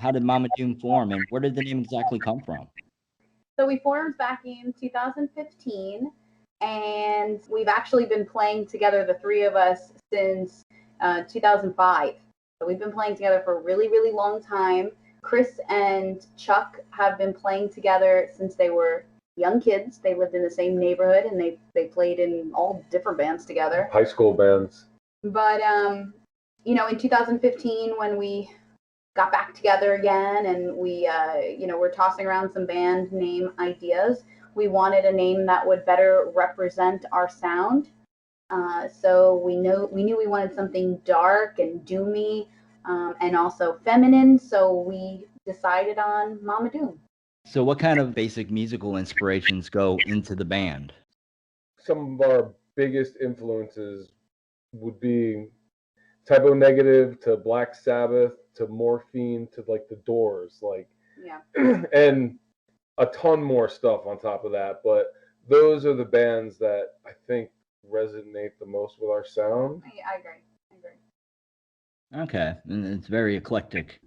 how did Mama Doom form, and where did the name exactly come from? So we formed back in 2015, and we've actually been playing together, the three of us, since 2005. So we've been playing together for a really, really long time. Chris and Chuck have been playing together since they were young kids. They lived in the same neighborhood, and they played in all different bands together. High school bands. But, in 2015, when we got back together again and we, were tossing around some band name ideas, we wanted a name that would better represent our sound. So we knew we wanted something dark and doomy, and also feminine. So we decided on Mama Doom. So what kind of basic musical inspirations go into the band? Some of our biggest influences would be Typo Negative to Black Sabbath to Morphine to like the Doors, and a ton more stuff on top of that. But those are the bands that I think resonate the most with our sound. I agree. Okay, and it's very eclectic.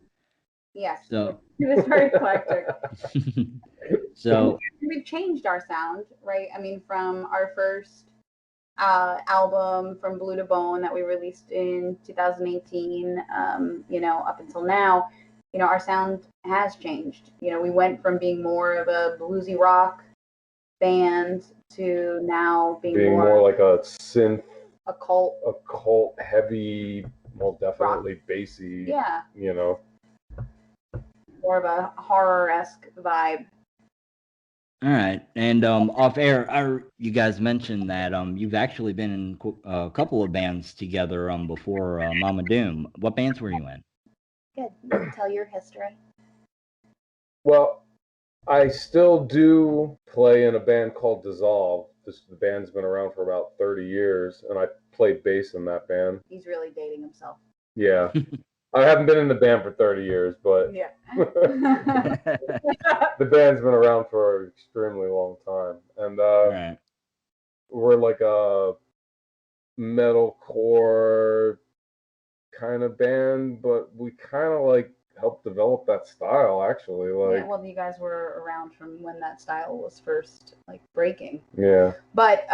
Yes, so it is very eclectic. So we've changed our sound, right? I mean, from our first album, From Blue to Bone, that we released in 2018, up until now, our sound has changed. We went from being more of a bluesy rock band to now being more like a synth, occult heavy, well, definitely rock. Bassy. Yeah. More of a horror-esque vibe. All right, and off air, you guys mentioned that you've actually been in a couple of bands together before Mama Doom. What bands were you in? Good. You can tell your history. Well, I still do play in a band called Dissolve. The band's been around for about 30 years, and I played bass in that band. He's really dating himself. Yeah. I haven't been in the band for 30 years, but yeah. The band's been around for an extremely long time. And right. We're like a metalcore kind of band, but we kind of like helped develop that style, actually. Yeah, well, you guys were around from when that style was first breaking. Yeah. But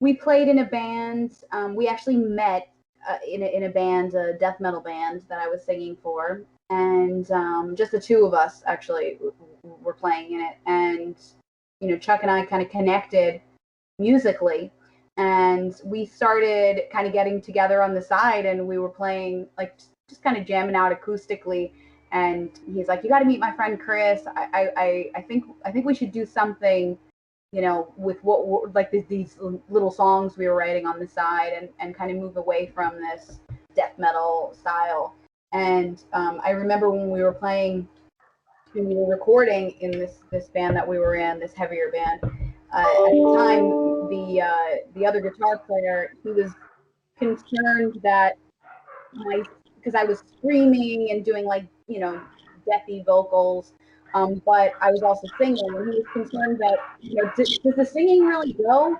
we played in a band. We actually met in a band, a death metal band that I was singing for, and just the two of us actually were playing in it. And Chuck and I kind of connected musically, and we started kind of getting together on the side, and we were playing just kind of jamming out acoustically. And he's like, "You got to meet my friend Chris. I think we should do something, with what these little songs we were writing on the side, and kind of move away from this death metal style." And I remember when we were recording in this band that we were in, this heavier band. At the time, the other guitar player, he was concerned that because I was screaming and doing deathy vocals. But I was also singing, and he was concerned that, does the singing really go?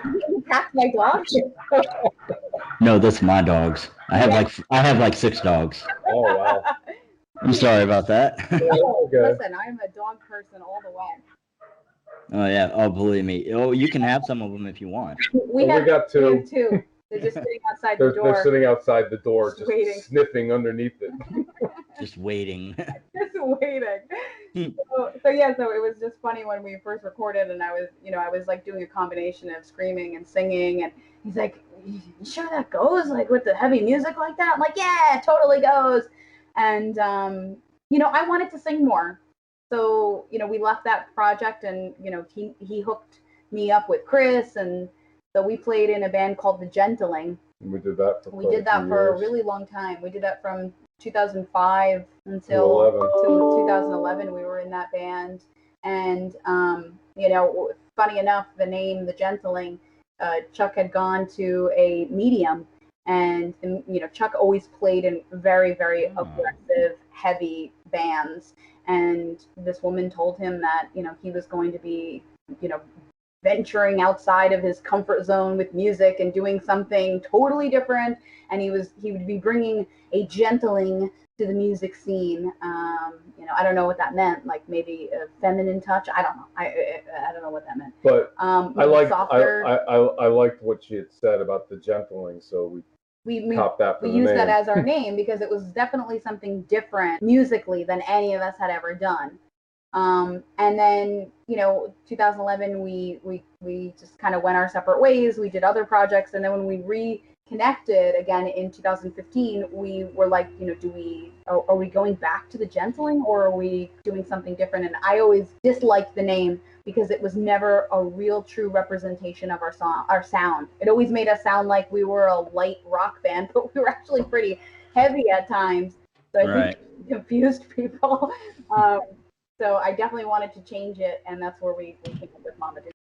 You attacked my dog? No, that's my dogs. I have like 6 dogs. Oh wow! I'm sorry about that. Listen, I'm a dog person all the way. Oh yeah. Oh, believe me. Oh, you can have some of them if you want. We got 2. We have 2. They're just sitting outside the door. They're sitting outside the door, just waiting. Sniffing underneath it. Just waiting. Just waiting. So it was just funny when we first recorded, and I was doing a combination of screaming and singing, and he's like, "You sure that goes with the heavy music like that?" I'm like, "Yeah, it totally goes." And I wanted to sing more. So, we left that project, and, he hooked me up with Chris, and so we played in a band called The Gentling. We did that for a really long time. We did that from 2005 until 2011. We were in that band. And, funny enough, the name The Gentling, Chuck had gone to a medium, and Chuck always played in very, very aggressive, heavy bands. And this woman told him that, he was going to be, venturing outside of his comfort zone with music and doing something totally different. And he would be bringing a gentling to the music scene. I don't know what that meant. Like maybe a feminine touch. I don't know. I don't know what that meant. But I liked softer. I liked what she had said about the gentling. So we copped that. We used that as our name because it was definitely something different musically than any of us had ever done. And then 2011 we just kind of went our separate ways. We did other projects, and then when we reconnected again in 2015, we were like, are we going back to the gentling, or are we doing something different? And I always disliked the name because it was never a real true representation of our sound. It always made us sound like we were a light rock band, but we were actually pretty heavy at times. So I think it confused people. So I definitely wanted to change it, and that's where we came up with Mama Doom.